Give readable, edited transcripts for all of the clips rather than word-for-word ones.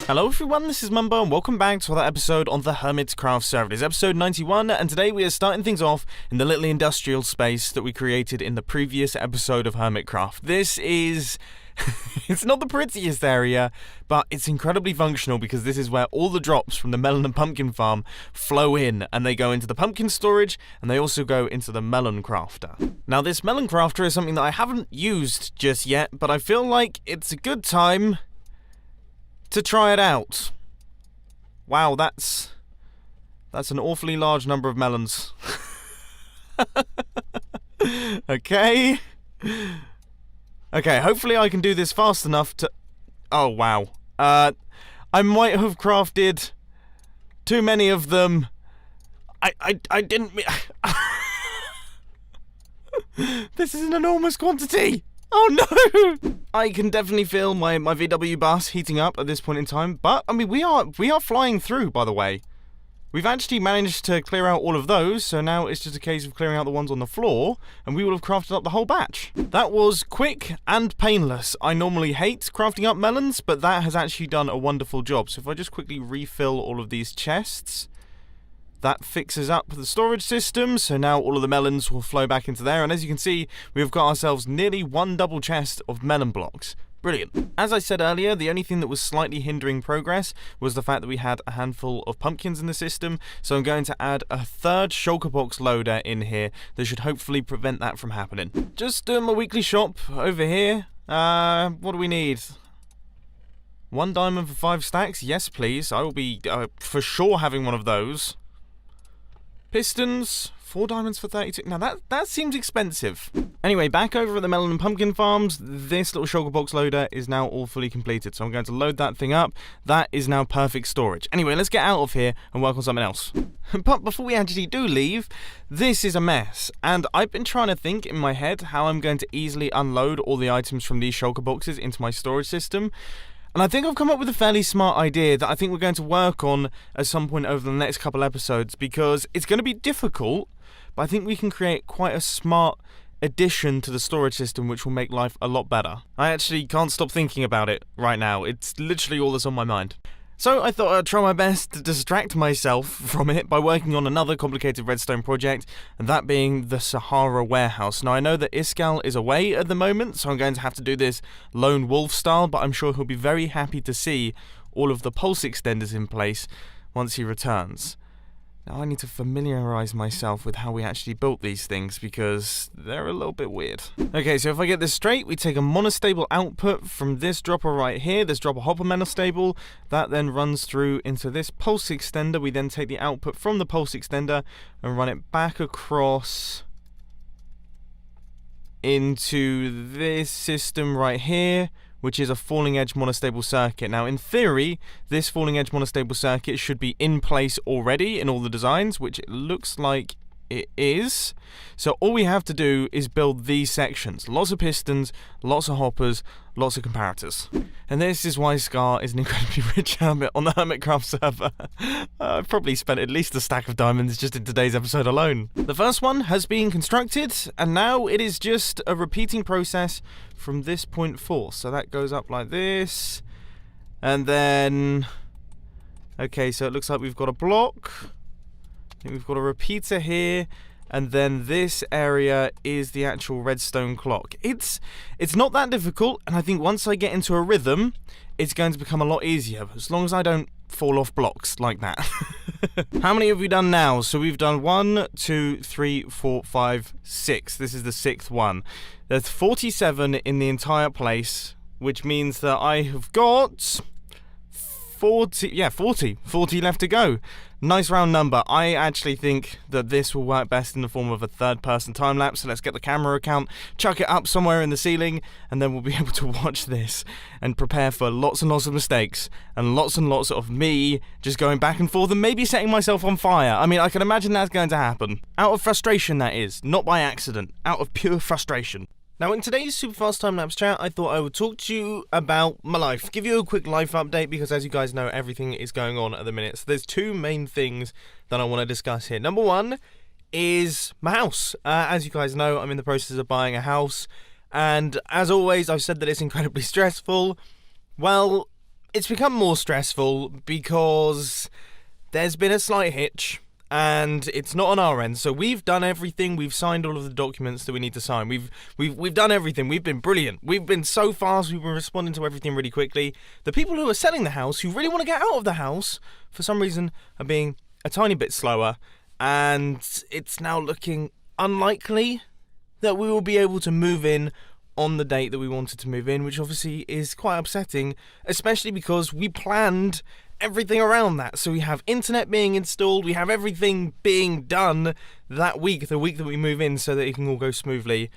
Hello everyone, this is Mumbo and welcome back to another episode on the Hermitcraft server. It is episode 91 and today we are starting things off in the little industrial space that we created in the previous episode of Hermitcraft. This is... it's not the prettiest area, but it's incredibly functional because this is where all the drops from the melon and pumpkin farm flow in, and they go into the pumpkin storage and they also go into the melon crafter. Now this melon crafter is something that I haven't used just yet, but I feel like it's a good time to try it out. Wow, that's an awfully large number of melons. Okay, hopefully I can do this fast enough to... Oh, wow. I might have crafted too many of them. I didn't... This is an enormous quantity. Oh no! I can definitely feel my VW bus heating up at this point in time, but I mean we are flying through, by the way. We've actually managed to clear out all of those, so now it's just a case of clearing out the ones on the floor, and we will have crafted up the whole batch. That was quick and painless. I normally hate crafting up melons, but that has actually done a wonderful job. So if I just quickly refill all of these chests, that fixes up the storage system, so now all of the melons will flow back into there, and as you can see, we've got ourselves nearly one double chest of melon blocks. Brilliant. As I said earlier, the only thing that was slightly hindering progress was the fact that we had a handful of pumpkins in the system, so I'm going to add a third shulker box loader in here that should hopefully prevent that from happening. Just doing my weekly shop over here. What do we need? 1 diamond for 5 stacks? Yes, please. I will be for sure having one of those. Pistons, 4 diamonds for 32. Now that seems expensive. Anyway, back over at the melon and pumpkin farms, this little shulker box loader is now all fully completed. So I'm going to load that thing up. That is now perfect storage. Anyway, let's get out of here and work on something else. But before we actually do leave, this is a mess. And I've been trying to think in my head how I'm going to easily unload all the items from these shulker boxes into my storage system. And I think I've come up with a fairly smart idea that I think we're going to work on at some point over the next couple episodes, because it's going to be difficult, but I think we can create quite a smart addition to the storage system which will make life a lot better. I actually can't stop thinking about it right now. It's literally all that's on my mind. So I thought I'd try my best to distract myself from it by working on another complicated redstone project, and that being the SAHARA warehouse. Now I know that Iskall is away at the moment, so I'm going to have to do this lone wolf style, but I'm sure he'll be very happy to see all of the pulse extenders in place once he returns. Now I need to familiarise myself with how we actually built these things, because they're a little bit weird. Okay, so if I get this straight, we take a monostable output from this dropper right here, this dropper hopper monostable, that then runs through into this pulse extender. We then take the output from the pulse extender and run it back across into this system right here, which is a falling edge monostable circuit. Now in theory, this falling edge monostable circuit should be in place already in all the designs, which it looks like it is. So all we have to do is build these sections. Lots of pistons, lots of hoppers, lots of comparators. And this is why Scar is an incredibly rich hermit on the Hermitcraft server. I've probably spent at least a stack of diamonds just in today's episode alone. The first one has been constructed, and now it is just a repeating process from this point forth. So that goes up like this, and then... Okay, so it looks like we've got a block. I think we've got a repeater here, and then this area is the actual redstone clock. It's not that difficult, and I think once I get into a rhythm, it's going to become a lot easier, as long as I don't fall off blocks like that. How many have we done now? So we've done 1, 2, 3, 4, 5, 6. This is the 6th one. There's 47 in the entire place, which means that I have got 40 left to go. Nice round number. I actually think that this will work best in the form of a third-person time-lapse, so let's get the camera account, chuck it up somewhere in the ceiling, and then we'll be able to watch this and prepare for lots and lots of mistakes and lots of me just going back and forth and maybe setting myself on fire. I mean, I can imagine that's going to happen. Out of frustration, that is. Not by accident. Out of pure frustration. Now in today's super fast time-lapse chat, I thought I would talk to you about my life, give you a quick life update, because as you guys know, everything is going on at the minute. So there's 2 main things that I want to discuss here. Number 1 is my house. As you guys know, I'm in the process of buying a house, and as always, I've said that it's incredibly stressful. Well, it's become more stressful because there's been a slight hitch. And it's not on our end, so we've done everything. We've signed all of the documents that we need to sign. We've done everything. We've been brilliant. We've been so fast. We've been responding to everything really quickly. The people who are selling the house, who really want to get out of the house, for some reason, are being a tiny bit slower. And it's now looking unlikely that we will be able to move in on the date that we wanted to move in, which obviously is quite upsetting, especially because we planned everything around that. So we have internet being installed, we have everything being done that week, the week that we move in, so that it can all go smoothly.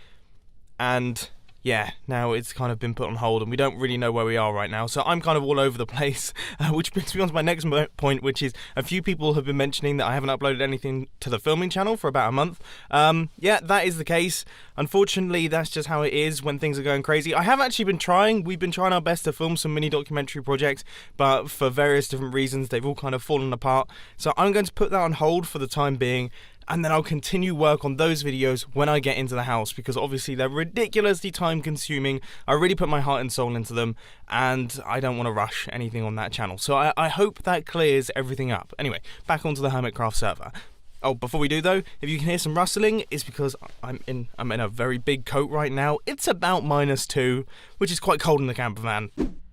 And yeah, now it's kind of been put on hold and we don't really know where we are right now. So I'm kind of all over the place, which brings me on to my next point, which is a few people have been mentioning that I haven't uploaded anything to the filming channel for about a month. Yeah, that is the case. Unfortunately, that's just how it is when things are going crazy. I have actually been trying. We've been trying our best to film some mini documentary projects, but for various different reasons, they've all kind of fallen apart. So I'm going to put that on hold for the time being, and then I'll continue work on those videos when I get into the house, because obviously they're ridiculously time consuming. I really put my heart and soul into them, and I don't want to rush anything on that channel. So I hope that clears everything up. Anyway, back onto the Hermitcraft server. Oh, before we do though, if you can hear some rustling, it's because I'm in a very big coat right now. It's about -2, which is quite cold in the camper van.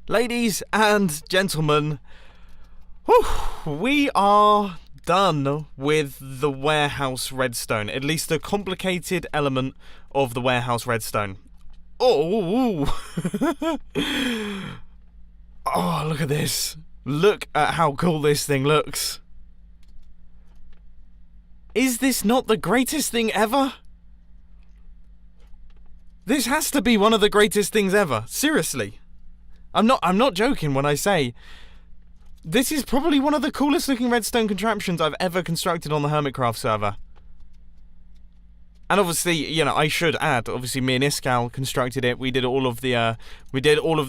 Ladies and gentlemen, whew, we are done with the warehouse redstone, at least the complicated element of the warehouse redstone. Oh, oh, look at this. Look at how cool this thing looks. Is this not the greatest thing ever? This has to be one of the greatest things ever. Seriously. I'm not joking when I say this is probably one of the coolest looking redstone contraptions I've ever constructed on the Hermitcraft server. And obviously, you know, I should add, obviously me and Iskal constructed it. We did all of the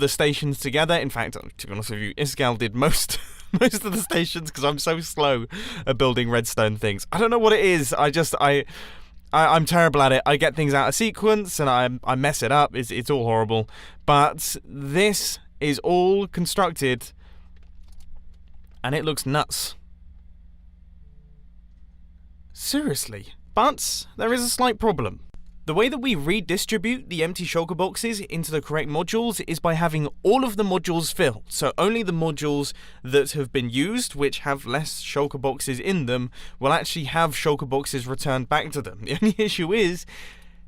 stations together. In fact, to be honest with you, Iskal did most of the stations because I'm so slow at building redstone things. I don't know what it is. I'm terrible at it. I get things out of sequence and I mess it up. It's all horrible. But this is all constructed and it looks nuts. Seriously. But there is a slight problem. The way that we redistribute the empty shulker boxes into the correct modules is by having all of the modules filled. So only the modules that have been used, which have less shulker boxes in them, will actually have shulker boxes returned back to them. The only issue is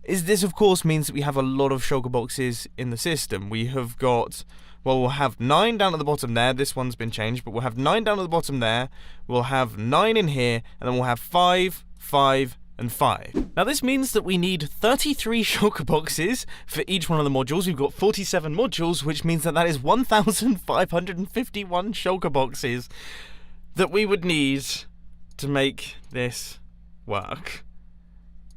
this of course means that we have a lot of shulker boxes in the system. We have got, well, we'll have 9 down at the bottom there. This one's been changed, but we'll have 9 down at the bottom there. We'll have 9 in here, and then we'll have 5, 5, and 5. Now this means that we need 33 shulker boxes for each one of the modules. We've got 47 modules, which means that is 1,551 shulker boxes that we would need to make this work.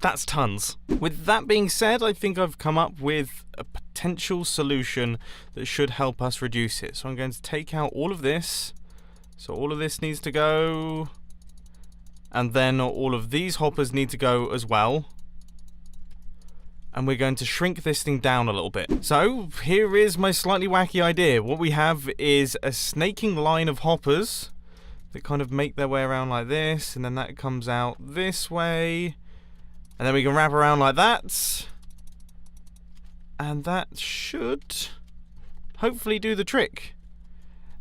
That's tons. With that being said, I think I've come up with a potential solution that should help us reduce it. So I'm going to take out all of this. So all of this needs to go. And then all of these hoppers need to go as well. And we're going to shrink this thing down a little bit. So here is my slightly wacky idea. What we have is a snaking line of hoppers that kind of make their way around like this. And then that comes out this way. And then we can wrap around like that. And that should hopefully do the trick.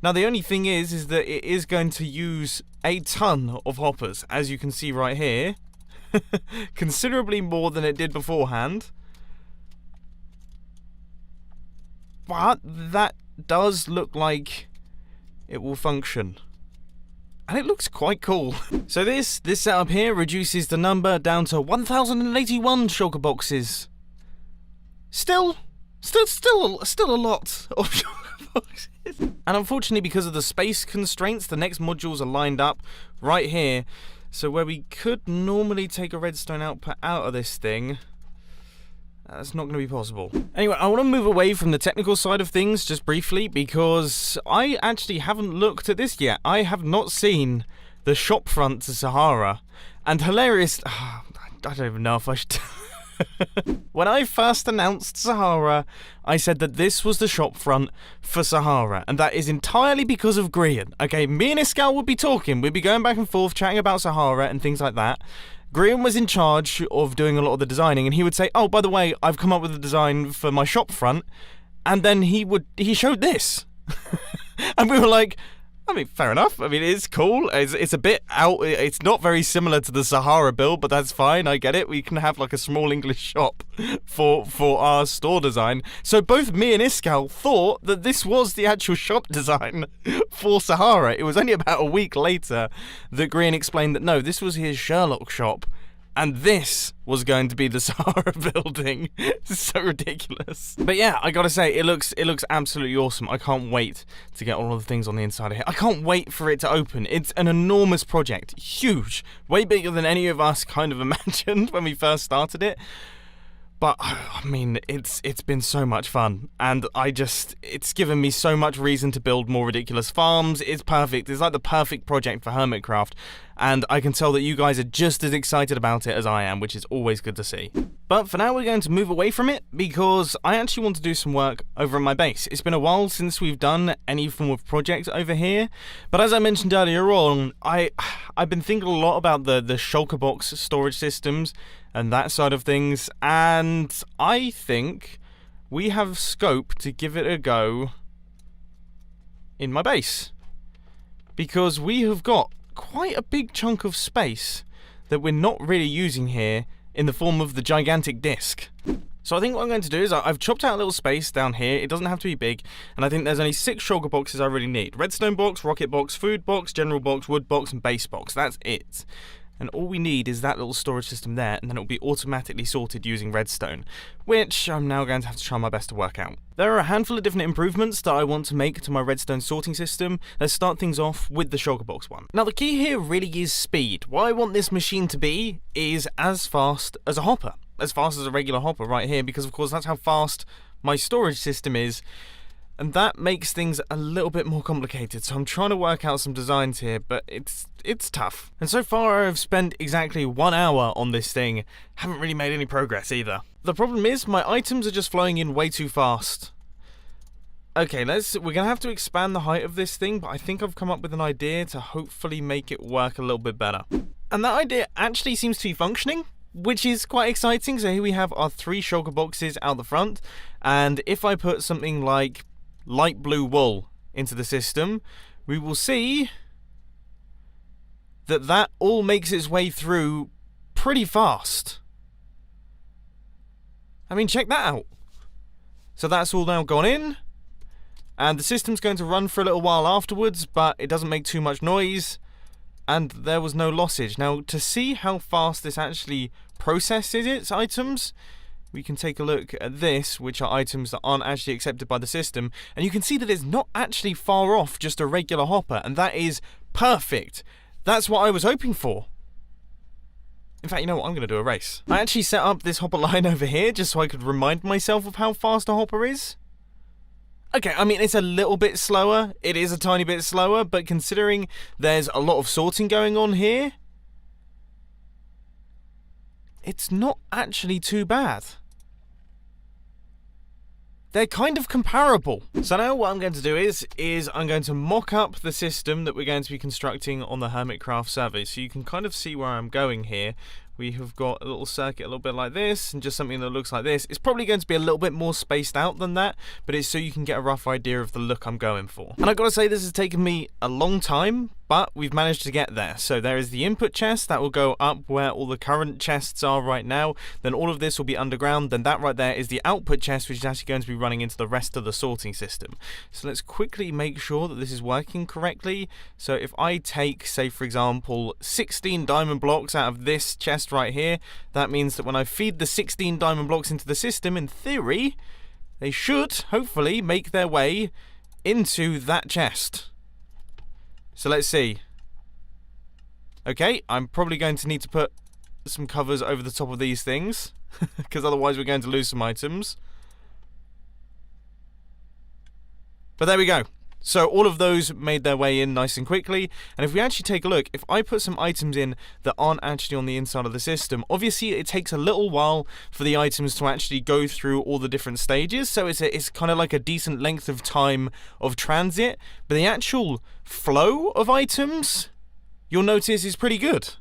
Now the only thing is that it is going to use a ton of hoppers, as you can see right here. Considerably more than it did beforehand. But that does look like it will function. And it looks quite cool. So this setup here reduces the number down to 1,081 shulker boxes. Still a lot of shulker boxes. And unfortunately, because of the space constraints, the next modules are lined up right here. So where we could normally take a redstone output out of this thing, that's not going to be possible. Anyway, I want to move away from the technical side of things just briefly, because I actually haven't looked at this yet. I have not seen the shop front to Sahara. And hilarious, I don't even know if I should When I first announced Sahara, I said that this was the shop front for Sahara, and that is entirely because of Grian. Okay, me and Iskal would be talking, we'd be going back and forth, chatting about Sahara and things like that. Grian was in charge of doing a lot of the designing, and he would say, oh, by the way, I've come up with a design for my shop front, and then he showed this. And we were like, I mean, fair enough. I mean, it's cool. It's a bit out. It's not very similar to the Sahara build, but that's fine. I get it. We can have like a small English shop for our store design. So both me and Iskal thought that this was the actual shop design for Sahara. It was only about a week later that Grian explained that no, this was his Sherlock shop. And this was going to be the Sahara building. It's so ridiculous. But yeah, I gotta say, it looks absolutely awesome. I can't wait to get all of the things on the inside of here. I can't wait for it to open. It's an enormous project. Huge. Way bigger than any of us kind of imagined when we first started it. But, I mean, it's been so much fun, and it's given me so much reason to build more ridiculous farms. It's perfect. It's like the perfect project for Hermitcraft, and I can tell that you guys are just as excited about it as I am, which is always good to see. But for now, we're going to move away from it, because I actually want to do some work over at my base. It's been a while since we've done any form of project over here, but as I mentioned earlier on, I've been thinking a lot about the shulker box storage systems, and that side of things, and I think we have scope to give it a go in my base, because we have got quite a big chunk of space that we're not really using here in the form of the gigantic disc. So I think what I'm going to do is I've chopped out a little space down here. It doesn't have to be big, and I think there's only 6 shulker boxes I really need. Redstone box, rocket box, food box, general box, wood box, and base box. That's it. And all we need is that little storage system there, and then it will be automatically sorted using redstone, which I'm now going to have to try my best to work out. There are a handful of different improvements that I want to make to my redstone sorting system. Let's start things off with the shulker box one. Now the key here really is speed. What I want this machine to be is as fast as a hopper, as fast as a regular hopper right here, because of course that's how fast my storage system is. And that makes things a little bit more complicated, so I'm trying to work out some designs here, but it's tough. And so far I've spent exactly 1 hour on this thing, haven't really made any progress either. The problem is, my items are just flowing in way too fast. Okay, we're gonna have to expand the height of this thing, but I think I've come up with an idea to hopefully make it work a little bit better. And that idea actually seems to be functioning, which is quite exciting. So here we have our 3 shulker boxes out the front, and if I put something like light blue wool into the system, we will see that all makes its way through pretty fast. I mean, check that out. So that's all now gone in, and the system's going to run for a little while afterwards, but it doesn't make too much noise, and there was no lossage. Now, to see how fast this actually processes its items, we can take a look at this, which are items that aren't actually accepted by the system, and you can see that it's not actually far off just a regular hopper, and that is perfect. That's what I was hoping for. In fact, you know what? I'm going to do a race. I actually set up this hopper line over here just so I could remind myself of how fast a hopper is. Okay, I mean, it's a little bit slower. It is a tiny bit slower, but considering there's a lot of sorting going on here, it's not actually too bad. They're kind of comparable. So now what I'm going to do is I'm going to mock up the system that we're going to be constructing on the Hermitcraft server, so you can kind of see where I'm going here. We have got a little circuit a little bit like this, and just something that looks like this. It's probably going to be a little bit more spaced out than that, but it's so you can get a rough idea of the look I'm going for. And I've got to say, this has taken me a long time, but we've managed to get there. So there is the input chest that will go up where all the current chests are right now. Then all of this will be underground. Then that right there is the output chest, which is actually going to be running into the rest of the sorting system. So let's quickly make sure that this is working correctly. So if I take, say for example, 16 diamond blocks out of this chest right here, that means that when I feed the 16 diamond blocks into the system, in theory, they should hopefully make their way into that chest. So let's see. Okay, I'm probably going to need to put some covers over the top of these things, because otherwise we're going to lose some items. But there we go. So all of those made their way in nice and quickly, and if we actually take a look, if I put some items in that aren't actually on the inside of the system, obviously it takes a little while for the items to actually go through all the different stages, so it's kind of like a decent length of time of transit, but the actual flow of items, you'll notice, is pretty good.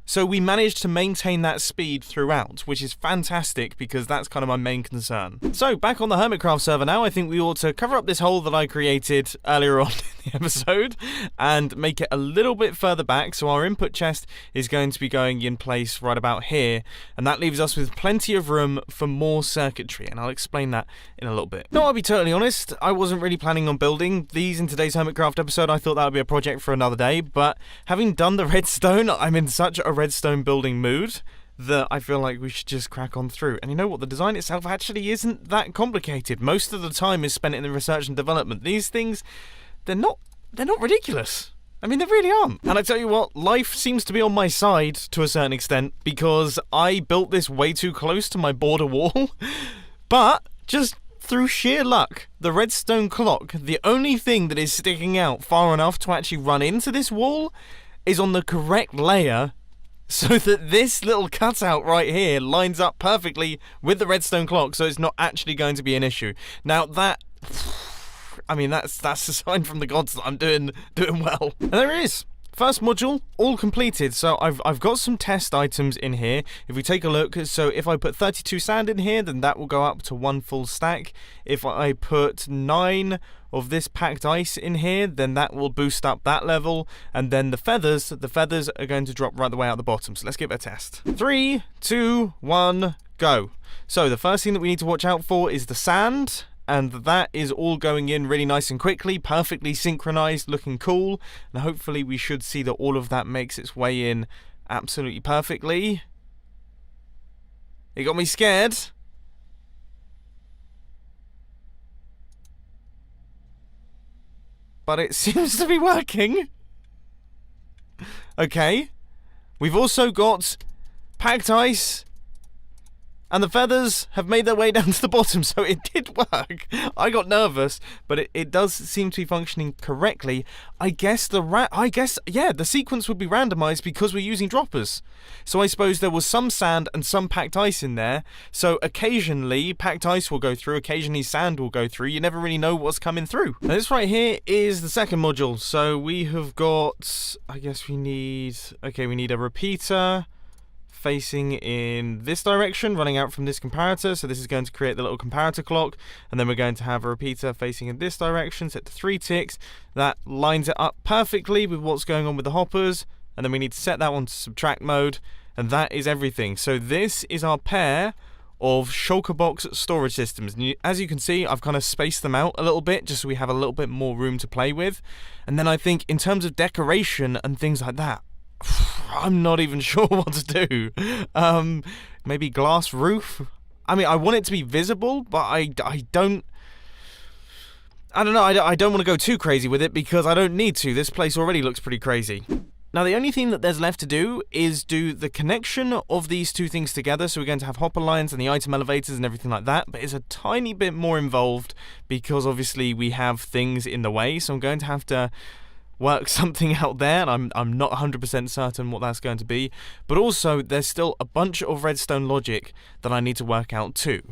So we managed to maintain that speed throughout, which is fantastic because that's kind of my main concern. So back on the Hermitcraft server now, I think we ought to cover up this hole that I created earlier on in the episode and make it a little bit further back. So our input chest is going to be going in place right about here, and that leaves us with plenty of room for more circuitry, and I'll explain that in a little bit. Now, I'll be totally honest, I wasn't really planning on building these in today's Hermitcraft episode. I thought that would be a project for another day, but having done the redstone, I'm in such a redstone building mood that I feel like we should just crack on through. And you know what? The design itself actually isn't that complicated. Most of the time is spent in the research and development. These things, they're not ridiculous. I mean, they really aren't. And I tell you what, life seems to be on my side to a certain extent because I built this way too close to my border wall. But just through sheer luck, the redstone clock, the only thing that is sticking out far enough to actually run into this wall is on the correct layer, so that this little cutout right here lines up perfectly with the redstone clock, so it's not actually going to be an issue. Now that, I mean, that's a sign from the gods that I'm doing well. And there it is. First module, all completed. So I've got some test items in here. If we take a look, so if I put 32 sand in here, then that will go up to 1 full stack. If I put 9 of this packed ice in here, then that will boost up that level. And then the feathers are going to drop right the way out the bottom. So let's give it a test. 3, 2, 1, go. So the first thing that we need to watch out for is the sand. And that is all going in really nice and quickly, perfectly synchronized, looking cool. And hopefully we should see that all of that makes its way in absolutely perfectly. It got me scared. But it seems to be working. Okay. We've also got packed ice. And the feathers have made their way down to the bottom, so it did work. I got nervous, but it does seem to be functioning correctly. I guess the sequence would be randomized because we're using droppers. So I suppose there was some sand and some packed ice in there. So occasionally packed ice will go through, occasionally sand will go through. You never really know what's coming through. Now this right here is the second module. So we have got, I guess we need a repeater facing in this direction, running out from this comparator, so this is going to create the little comparator clock, and then we're going to have a repeater facing in this direction, set to 3 ticks. That lines it up perfectly with what's going on with the hoppers, and then we need to set that one to subtract mode, and that is everything. So this is our pair of shulker box storage systems. And as you can see, I've kind of spaced them out a little bit just so we have a little bit more room to play with. And then I think in terms of decoration and things like that, I'm not even sure what to do. Maybe glass roof? I mean, I want it to be visible, but I don't know, I don't want to go too crazy with it because I don't need to. This place already looks pretty crazy. Now, the only thing that there's left to do is do the connection of these two things together. So we're going to have hopper lines and the item elevators and everything like that, but it's a tiny bit more involved because obviously we have things in the way. So I'm going to have to work something out there, and I'm not 100% certain what that's going to be. But also, there's still a bunch of redstone logic that I need to work out too.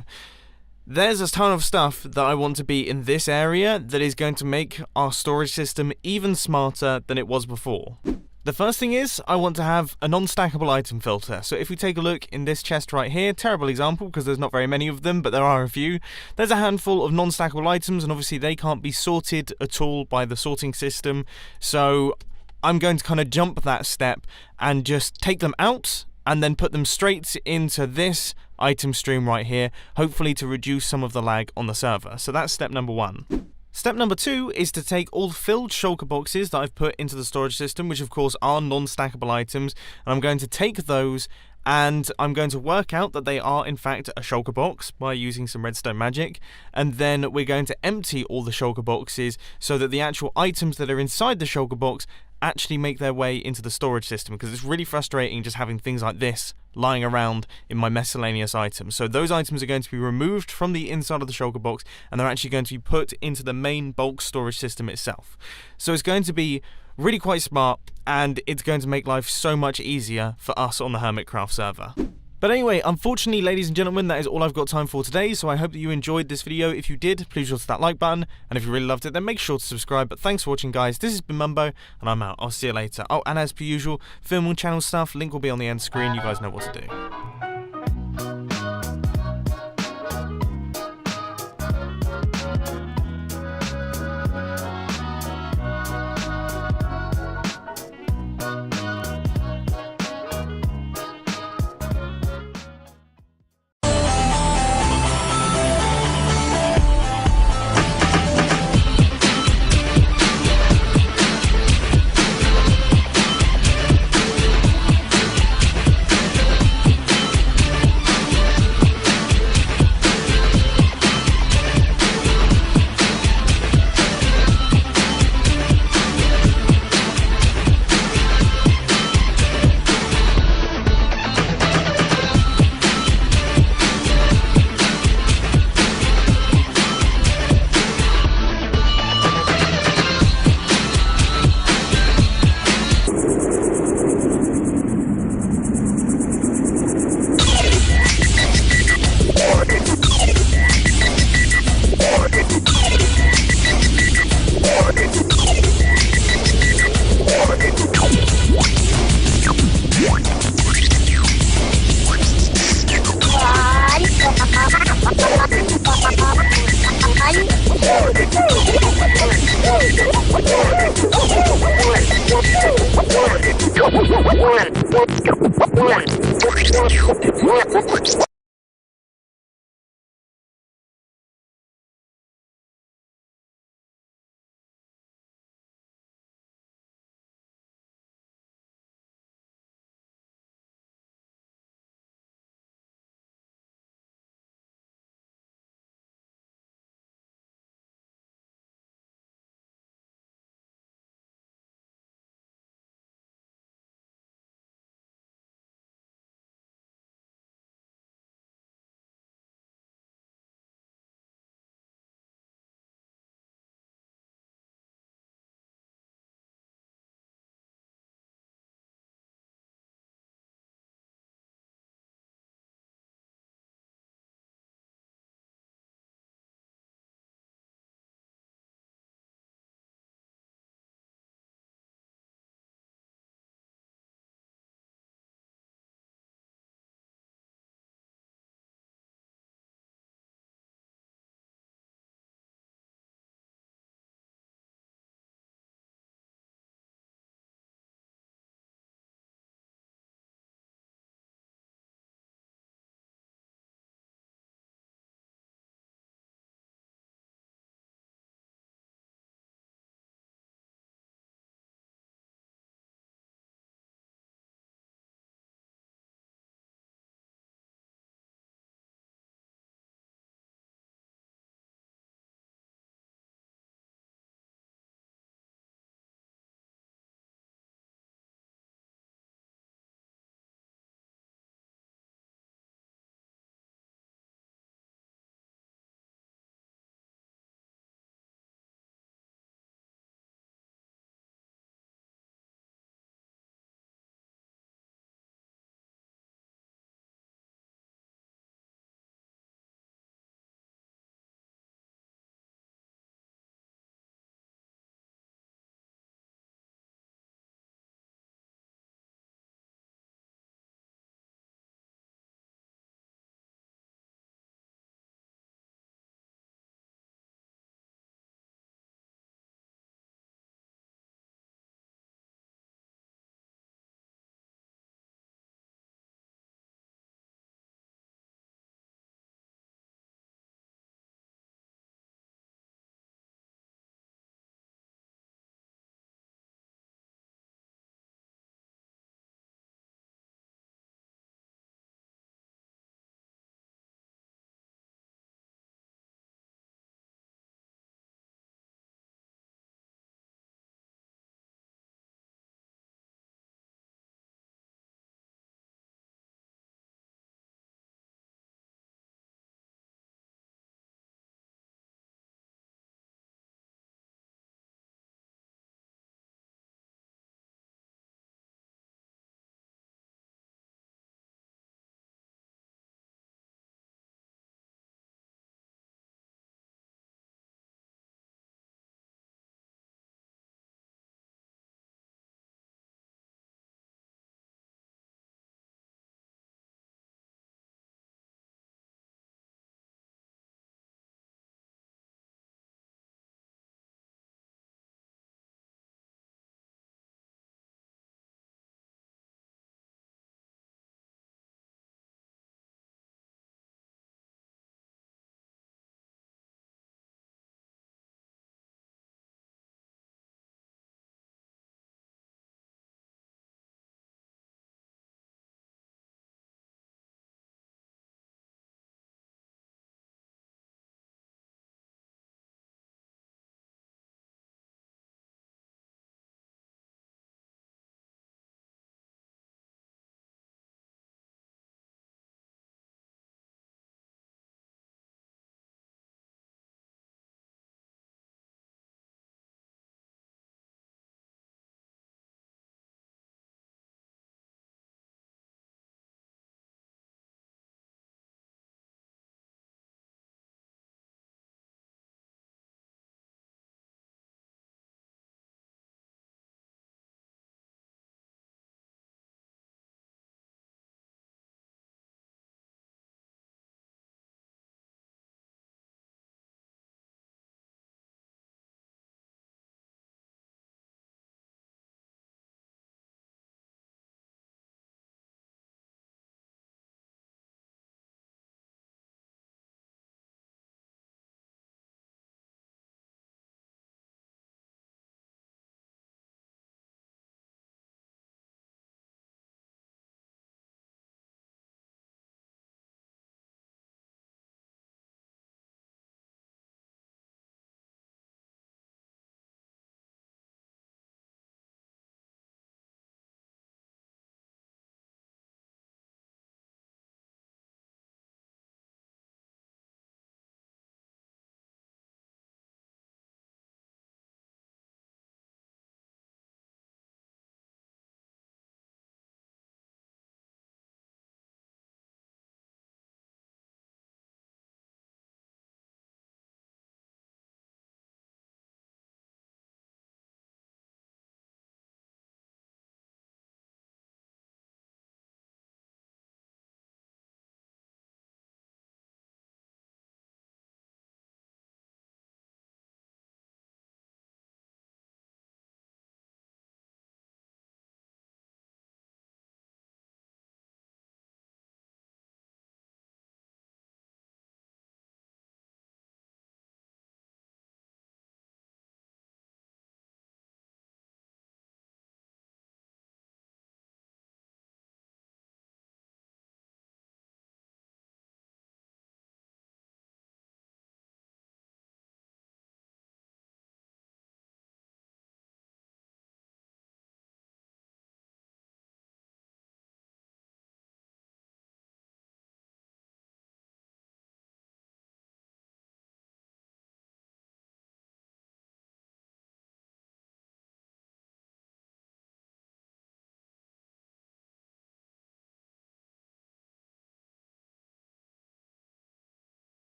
There's a ton of stuff that I want to be in this area that is going to make our storage system even smarter than it was before. The first thing is, I want to have a non-stackable item filter. So if we take a look in this chest right here, terrible example because there's not very many of them, but there are a few. There's a handful of non-stackable items, and obviously they can't be sorted at all by the sorting system. So I'm going to kind of jump that step and just take them out and then put them straight into this item stream right here, hopefully to reduce some of the lag on the server. So that's step number 1. Step number 2 is to take all filled shulker boxes that I've put into the storage system, which of course are non-stackable items, and I'm going to take those and I'm going to work out that they are in fact a shulker box by using some redstone magic, and then we're going to empty all the shulker boxes so that the actual items that are inside the shulker box actually make their way into the storage system, because it's really frustrating just having things like this lying around in my miscellaneous items. So those items are going to be removed from the inside of the shulker box, and they're actually going to be put into the main bulk storage system itself. So it's going to be really quite smart, and it's going to make life so much easier for us on the Hermitcraft server. But anyway, unfortunately, ladies and gentlemen, that is all I've got time for today, so I hope that you enjoyed this video. If you did, please hit that like button, and if you really loved it, then make sure to subscribe. But thanks for watching, guys. This has been Mumbo, and I'm out. I'll see you later. Oh, and as per usual, film and channel stuff, link will be on the end screen. You guys know what to do. One.